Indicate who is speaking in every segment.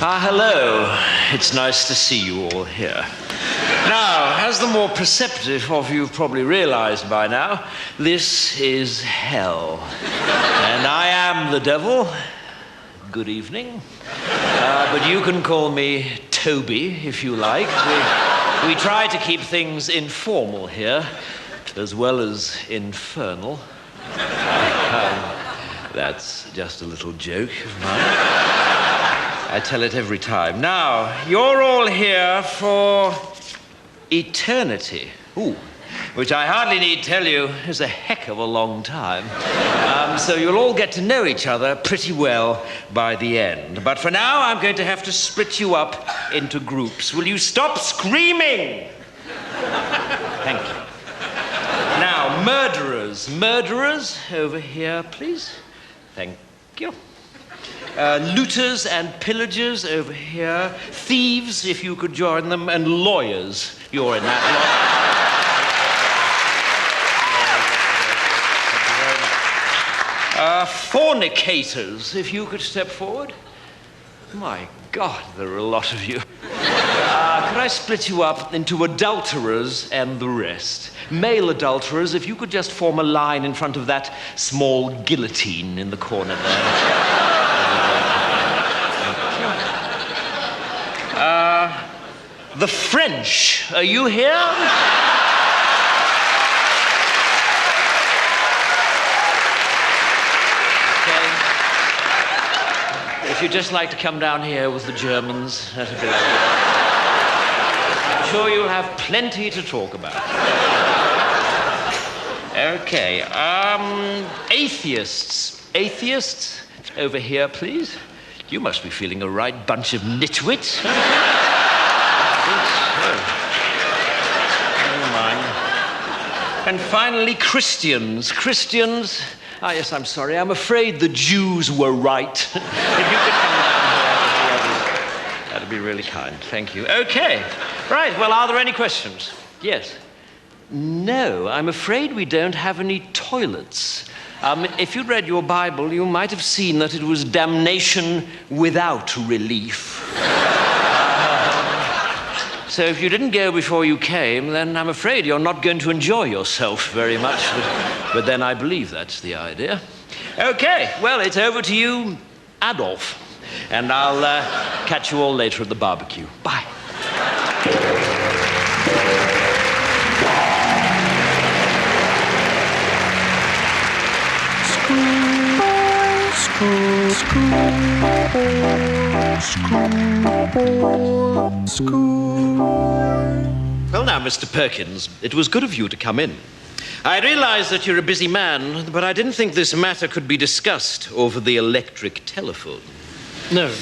Speaker 1: Hello. It's nice to see you all here. Now, as the more perceptive of you have probably realized by now, this is hell. And I am the devil. Good evening. But you can call me Toby, if you like. We try to keep things informal here, as well as infernal. That's just a little joke of mine. I tell it every time. Now, you're all here for eternity. Ooh, which I hardly need tell you is a heck of a long time. So you'll all get to know each other pretty well by the end. But for now, I'm going to have to split you up into groups. Will you stop screaming? Thank you. Now, murderers. Murderers, over here, please. Thank you. Looters and pillagers over here. Thieves, if you could join them. And lawyers. You're in that lot. Fornicators, if you could step forward. My God, there are a lot of you. Could I split you up into adulterers and the rest? Male adulterers, if you could just form a line in front of that small guillotine in the corner there. The French, are you here? Okay. If you'd just like to come down here with the Germans, that'd be lovely. I'm sure you'll have plenty to talk about. Okay, atheists. Atheists, over here, please. You must be feeling a right bunch of nitwits. Never mind. And finally, Christians. Christians. Ah, yes, I'm sorry. I'm afraid the Jews were right. If you could come down here, that'd be really kind. Thank you. Okay. Right. Well, are there any questions? Yes. No, I'm afraid we don't have any toilets. If you'd read your Bible, you might have seen that it was damnation without relief. So if you didn't go before you came, then I'm afraid you're not going to enjoy yourself very much. But then I believe that's the idea. Okay, well, it's over to you, Adolf. And I'll catch you all later at the barbecue. Bye. Well, now, Mr. Perkins, it was good of you to come in. I realize that you're a busy man, but I didn't think this matter could be discussed over the electric telephone.
Speaker 2: No,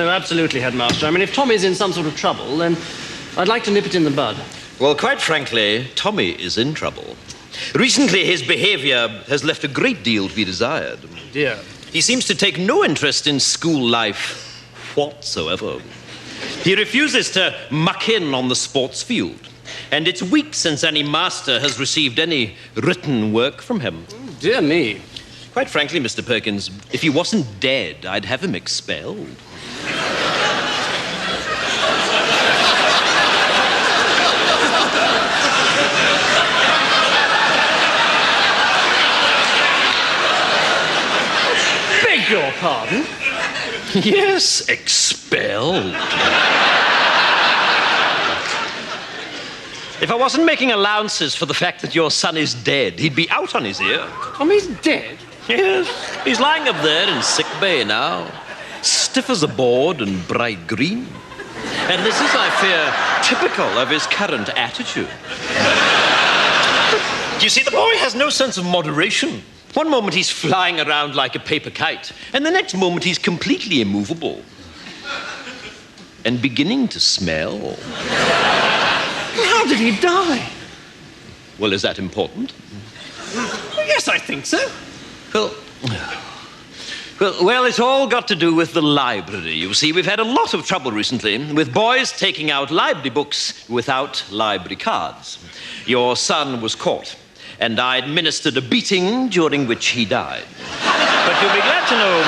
Speaker 2: absolutely, Headmaster. I mean, if Tommy's in some sort of trouble, then I'd like to nip it in the bud.
Speaker 1: Well, quite frankly, Tommy is in trouble. Recently, his behavior has left a great deal to be desired.
Speaker 2: Dear.
Speaker 1: He seems to take no interest in school life whatsoever. He refuses to muck in on the sports field. And it's weeks since any master has received any written work from him.
Speaker 2: Dear me.
Speaker 1: Quite frankly, Mr. Perkins, if he wasn't dead, I'd have him expelled.
Speaker 2: Beg your pardon?
Speaker 1: Yes, expelled. If I wasn't making allowances for the fact that your son is dead, he'd be out on his ear.
Speaker 2: Tommy's dead?
Speaker 1: Yes, he's lying up there in sick bay now, stiff as a board and bright green. And this is, I fear, typical of his current attitude. You see, the boy has no sense of moderation. One moment he's flying around like a paper kite, and the next moment he's completely immovable. And beginning to smell.
Speaker 2: How did he die?
Speaker 1: Well, is that important?
Speaker 2: Yes, I think so.
Speaker 1: Well, it's all got to do with the library. You see, we've had a lot of trouble recently with boys taking out library books without library cards. Your son was caught, and I administered a beating during which he died. But you'll be glad to know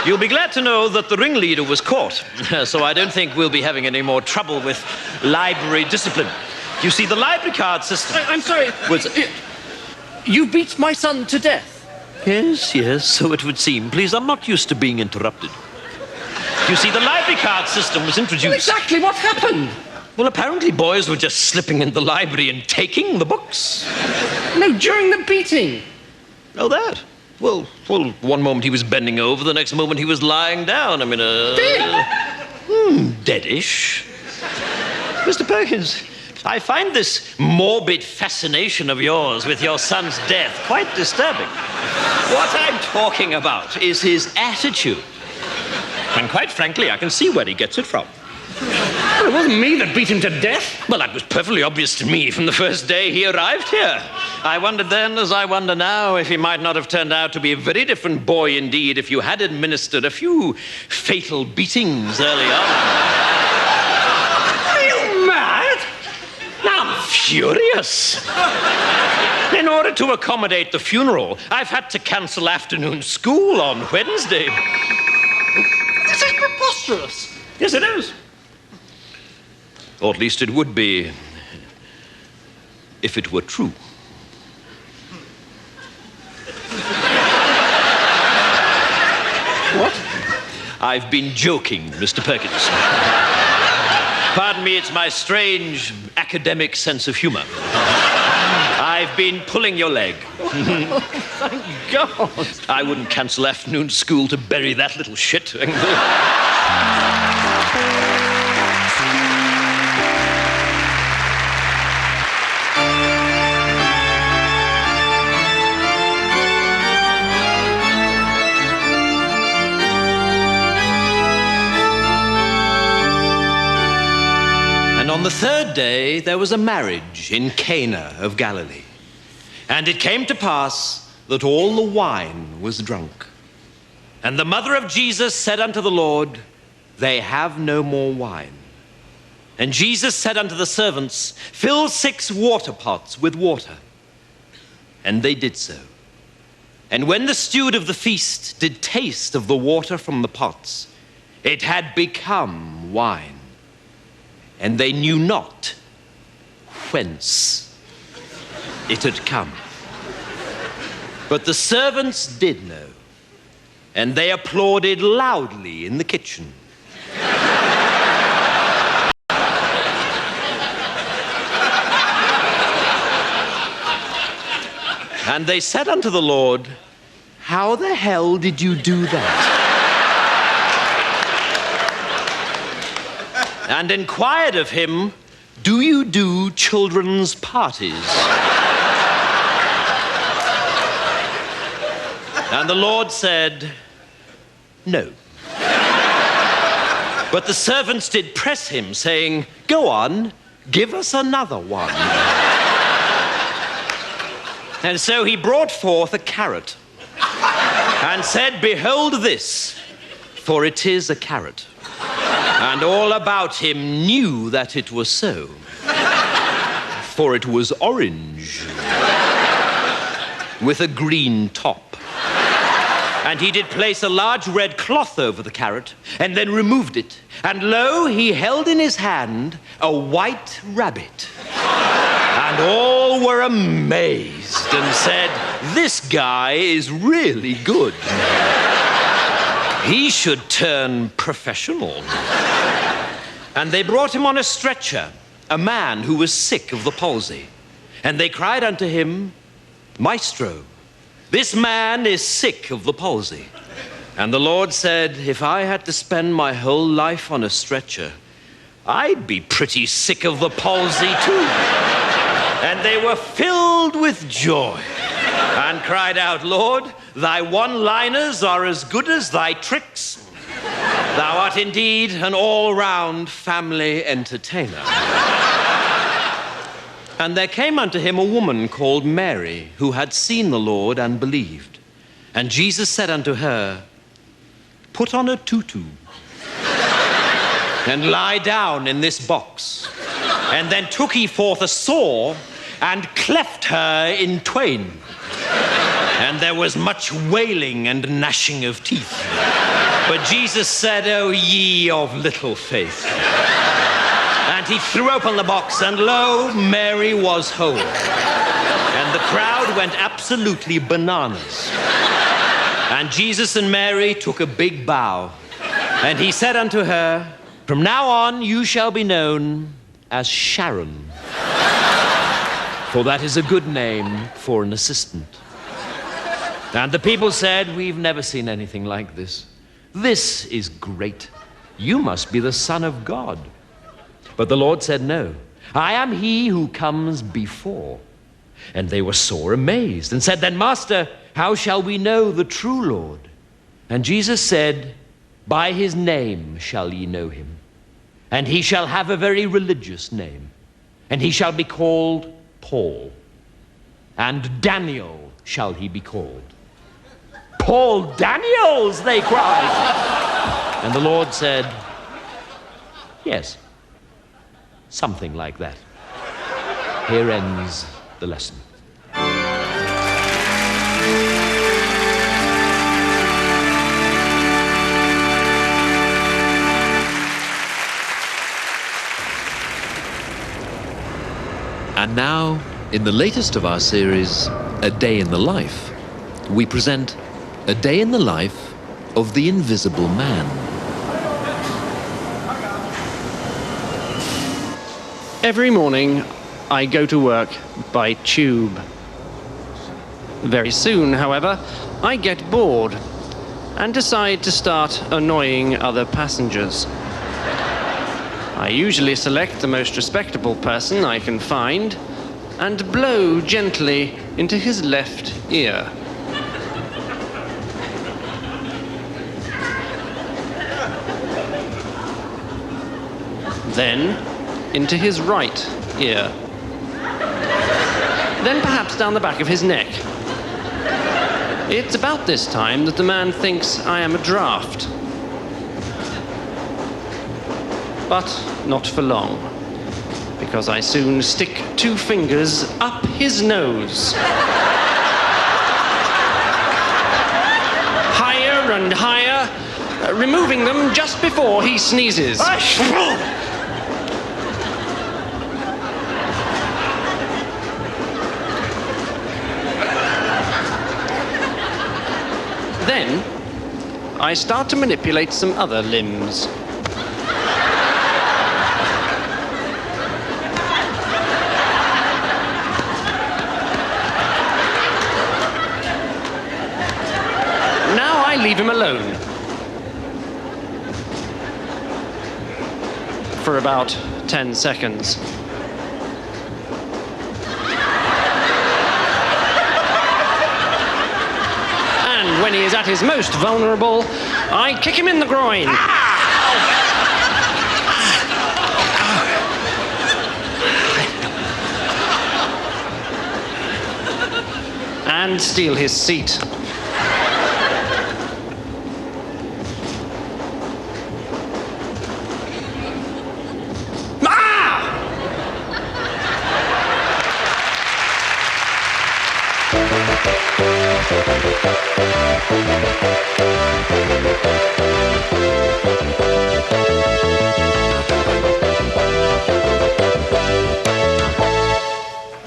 Speaker 1: You'll be glad to know that the ringleader was caught, so I don't think we'll be having any more trouble with library discipline. You see, the library card system...
Speaker 2: I'm sorry. You beat my son to death?
Speaker 1: Yes, so it would seem. Please, I'm not used to being interrupted. You see, the library card system was introduced...
Speaker 2: Well, exactly what happened?
Speaker 1: Well, apparently boys were just slipping in the library and taking the books.
Speaker 2: No, during the beating.
Speaker 1: Oh, that? Well, one moment he was bending over, the next moment he was lying down. I mean, deadish. Mr. Perkins, I find this morbid fascination of yours with your son's death quite disturbing. What I'm talking about is his attitude. And quite frankly, I can see where he gets it from.
Speaker 2: Well, it wasn't me that beat him to death.
Speaker 1: Well, that was perfectly obvious to me from the first day he arrived here. I wondered then, as I wonder now, if he might not have turned out to be a very different boy indeed if you had administered a few fatal beatings early on.
Speaker 2: Are you mad?
Speaker 1: I'm furious. In order to accommodate the funeral, I've had to cancel afternoon school on Wednesday.
Speaker 2: This is preposterous.
Speaker 1: Yes, it is. Or at least it would be if it were true.
Speaker 2: What?
Speaker 1: I've been joking, Mr. Perkins. Pardon me, it's my strange academic sense of humor. I've been pulling your leg.
Speaker 2: Oh, thank God.
Speaker 1: I wouldn't cancel afternoon school to bury that little shit. And on the third day, there was a marriage in Cana of Galilee. And it came to pass that all the wine was drunk. And the mother of Jesus said unto the Lord, They have no more wine. And Jesus said unto the servants, Fill 6 water pots with water. And they did so. And when the steward of the feast did taste of the water from the pots, it had become wine. And they knew not whence it had come. But the servants did know, and they applauded loudly in the kitchen. And they said unto the Lord, How the hell did you do that? And inquired of him, Do you do children's parties? And the Lord said, No. But the servants did press him, saying, Go on, give us another one. And so he brought forth a carrot and said, Behold this, for it is a carrot. And all about him knew that it was so, for it was orange with a green top. And he did place a large red cloth over the carrot, and then removed it. And lo, he held in his hand a white rabbit. And all were amazed and said, This guy is really good. He should turn professional. And they brought him on a stretcher, a man who was sick of the palsy. And they cried unto him, Maestro, this man is sick of the palsy. And the Lord said, If I had to spend my whole life on a stretcher, I'd be pretty sick of the palsy too. And they were filled with joy and cried out, Lord, thy one-liners are as good as thy tricks. Thou art indeed an all-round family entertainer. And there came unto him a woman called Mary, who had seen the Lord and believed. And Jesus said unto her, Put on a tutu and lie down in this box. And then took he forth a saw and cleft her in twain. And there was much wailing and gnashing of teeth. But Jesus said, "O ye of little faith." And he threw open the box, and lo, Mary was whole. And the crowd went absolutely bananas. And Jesus and Mary took a big bow. And he said unto her, "From now on you shall be known as Sharon. For that is a good name for an assistant." And the people said, "We've never seen anything like this. This is great. You must be the Son of God." But the Lord said, "No, I am he who comes before." And they were sore amazed and said, "Then, Master, how shall we know the true Lord?" And Jesus said, "By his name shall ye know him. And he shall have a very religious name. And he shall be called Paul. And Daniel shall he be called." "Paul Daniels," they cried. And the Lord said, "Yes, something like that." Here ends the lesson.
Speaker 3: And now, in the latest of our series, A Day in the Life, we present A Day in the Life of the Invisible Man.
Speaker 2: Every morning, I go to work by tube. Very soon, however, I get bored and decide to start annoying other passengers. I usually select the most respectable person I can find and blow gently into his left ear. Then into his right ear. Then perhaps down the back of his neck. It's about this time that the man thinks I am a draft. But not for long, because I soon stick 2 fingers up his nose. Higher and higher, removing them just before he sneezes. Then, I start to manipulate some other limbs. Now I leave him alone. For about 10 seconds. And when he is at his most vulnerable, I kick him in the groin. And steal his seat.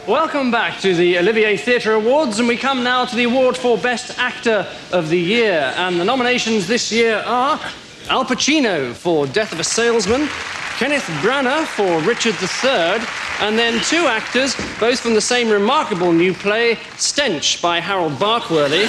Speaker 2: Welcome back to the Olivier Theatre Awards, and we come now to the award for Best Actor of the Year. And the nominations this year are Al Pacino for Death of a Salesman, Kenneth Branagh for Richard III, and then 2 actors, both from the same remarkable new play, Stench by Harold Barkworthy.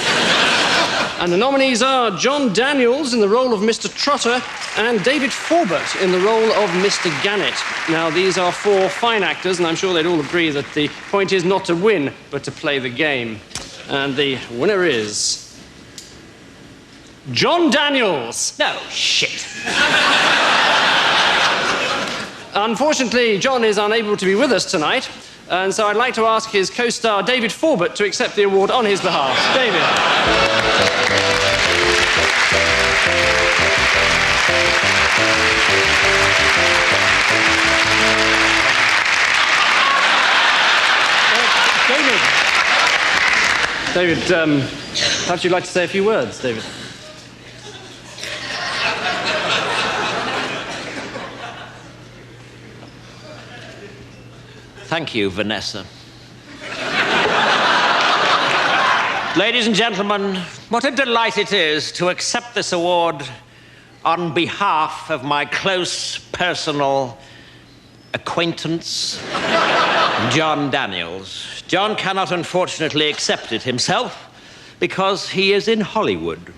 Speaker 2: And the nominees are John Daniels in the role of Mr. Trotter and David Forbert in the role of Mr. Gannett. Now, these are 4 fine actors, and I'm sure they'd all agree that the point is not to win, but to play the game. And the winner is John Daniels.
Speaker 1: No, shit.
Speaker 2: Unfortunately, John is unable to be with us tonight, and so I'd like to ask his co-star David Forbert to accept the award on his behalf. David. David, perhaps you'd like to say a few words, David.
Speaker 1: Thank you, Vanessa. Ladies and gentlemen, what a delight it is to accept this award on behalf of my close personal acquaintance, John Daniels. John cannot, unfortunately, accept it himself because he is in Hollywood,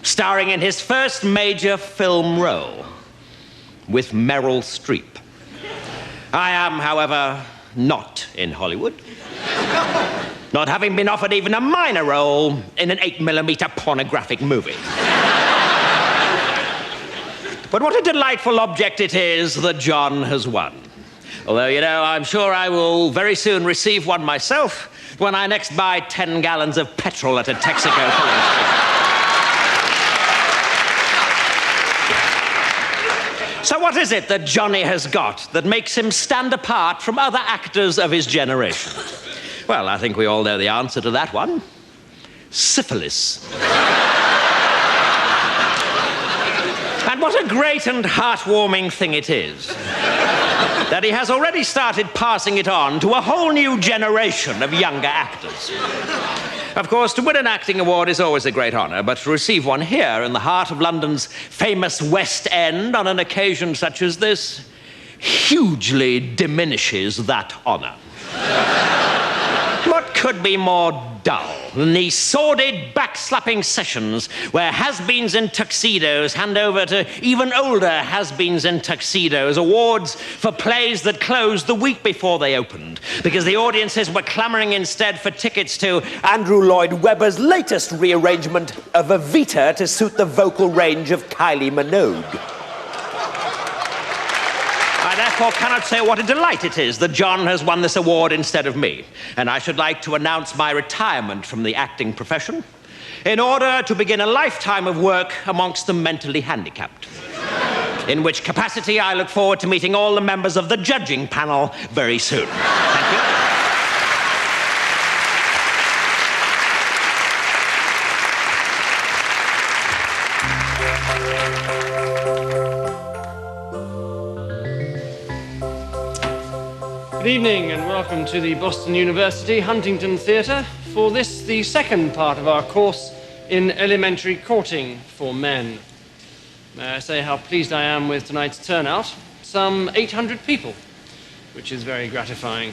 Speaker 1: starring in his first major film role with Meryl Streep. I am, however, not in Hollywood, not having been offered even a minor role in an 8mm pornographic movie. But what a delightful object it is that John has won. Although, you know, I'm sure I will very soon receive one myself when I next buy 10 gallons of petrol at a Texaco filling station. So what is it that Johnny has got that makes him stand apart from other actors of his generation? Well, I think we all know the answer to that one. Syphilis. And what a great and heartwarming thing it is that he has already started passing it on to a whole new generation of younger actors. Of course, to win an acting award is always a great honor, but to receive one here in the heart of London's famous West End on an occasion such as this hugely diminishes that honor. What could be more dull than these sordid, backslapping sessions where has-beens in tuxedos hand over to even older has-beens in tuxedos awards for plays that closed the week before they opened because the audiences were clamoring instead for tickets to Andrew Lloyd Webber's latest rearrangement of Evita to suit the vocal range of Kylie Minogue. I therefore cannot say what a delight it is that John has won this award instead of me, and I should like to announce my retirement from the acting profession in order to begin a lifetime of work amongst the mentally handicapped, in which capacity I look forward to meeting all the members of the judging panel very soon. Thank you.
Speaker 2: Good evening and welcome to the Boston University Huntington Theatre for this, the second part of our course in elementary courting for men. May I say how pleased I am with tonight's turnout? Some 800 people, which is very gratifying.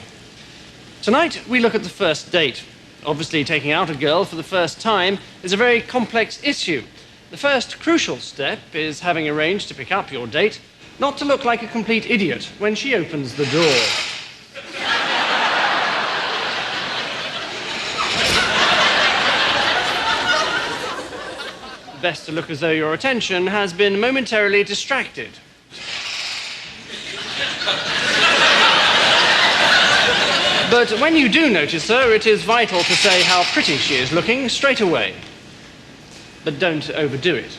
Speaker 2: Tonight we look at the first date. Obviously, taking out a girl for the first time is a very complex issue. The first crucial step is having arranged to pick up your date, not to look like a complete idiot when she opens the door. Best to look as though your attention has been momentarily distracted. But when you do notice her, it is vital to say how pretty she is looking straight away. But don't overdo it.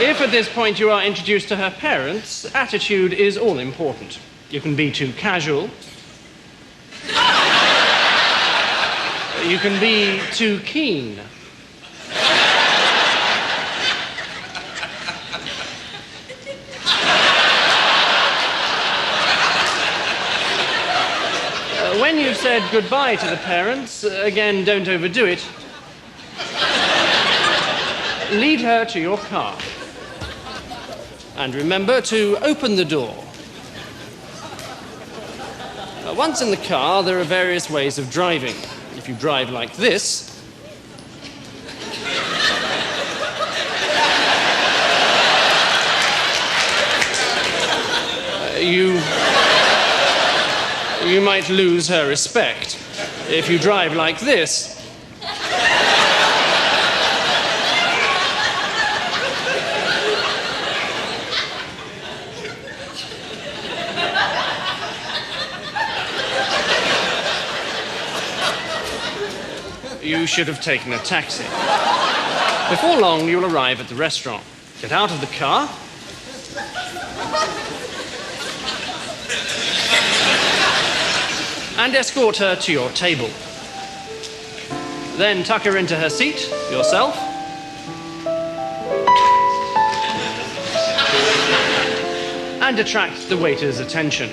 Speaker 2: If at this point you are introduced to her parents, attitude is all important. You can be too casual. You can be too keen. When you've said goodbye to the parents, again, don't overdo it. Lead her to your car. And remember to open the door. Once in the car, there are various ways of driving. If you drive like this, you might lose her respect. If you drive like this, you should have taken a taxi. Before long, you'll arrive at the restaurant. Get out of the car. And escort her to your table. Then tuck her into her seat, yourself. and attract the waiter's attention.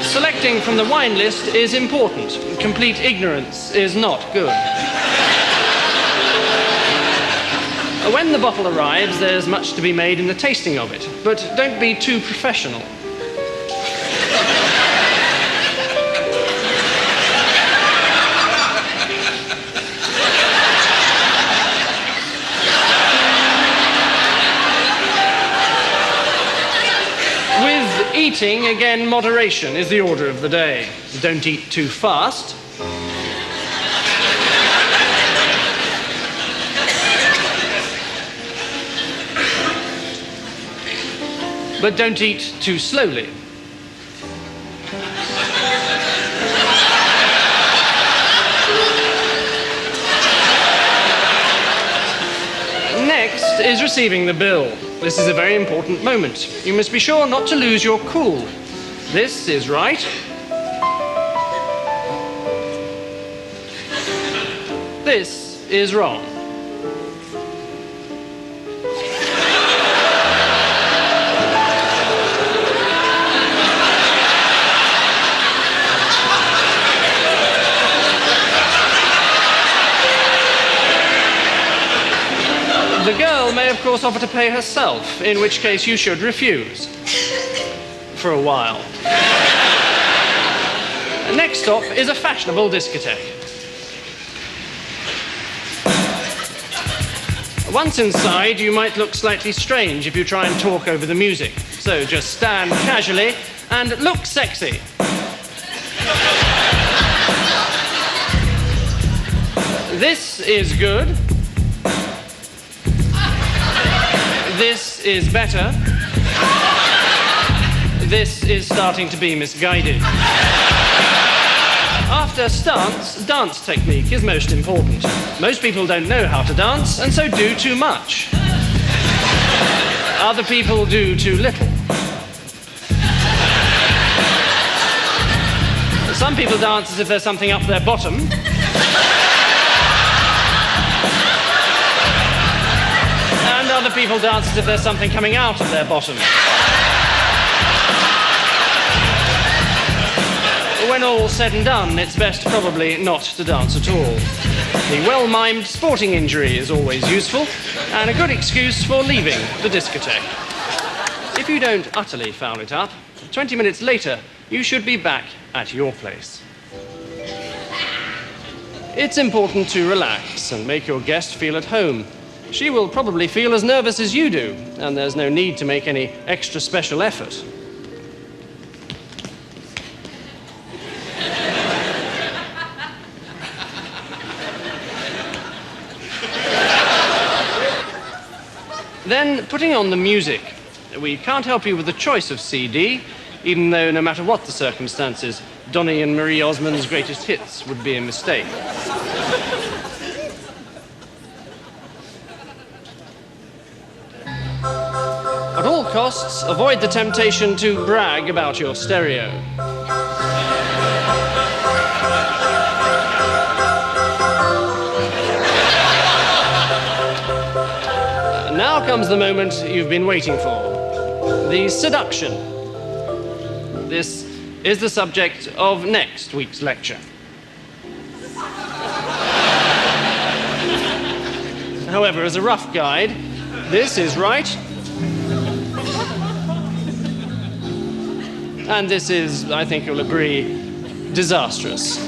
Speaker 2: Selecting from the wine list is important. Complete ignorance is not good. When the bottle arrives, there's much to be made in the tasting of it, but don't be too professional. With eating, again, moderation is the order of the day. Don't eat too fast. But don't eat too slowly. Next is receiving the bill. This is a very important moment. You must be sure not to lose your cool. This is right. This is wrong. The girl may, of course, offer to pay herself, in which case you should refuse. For a while. Next stop is a fashionable discotheque. Once inside, you might look slightly strange if you try and talk over the music. So just stand casually and look sexy. This is good. This is better. This is starting to be misguided. After stance, dance technique is most important. Most people don't know how to dance and so do too much. Other people do too little. Some people dance as if there's something up their bottom. And other people dance as if there's something coming out of their bottom. When all's said and done, it's best probably not to dance at all. The well-mimed sporting injury is always useful, and a good excuse for leaving the discotheque. If you don't utterly foul it up, 20 minutes later, you should be back at your place. It's important to relax and make your guest feel at home. She will probably feel as nervous as you do, and there's no need to make any extra special effort. Then, putting on the music. We can't help you with the choice of CD, even though no matter what the circumstances, Donny and Marie Osmond's greatest hits would be a mistake. At all costs, avoid the temptation to brag about your stereo. Now comes the moment you've been waiting for. The seduction. This is the subject of next week's lecture. However, as a rough guide, this is right. And this is, I think you'll agree, disastrous.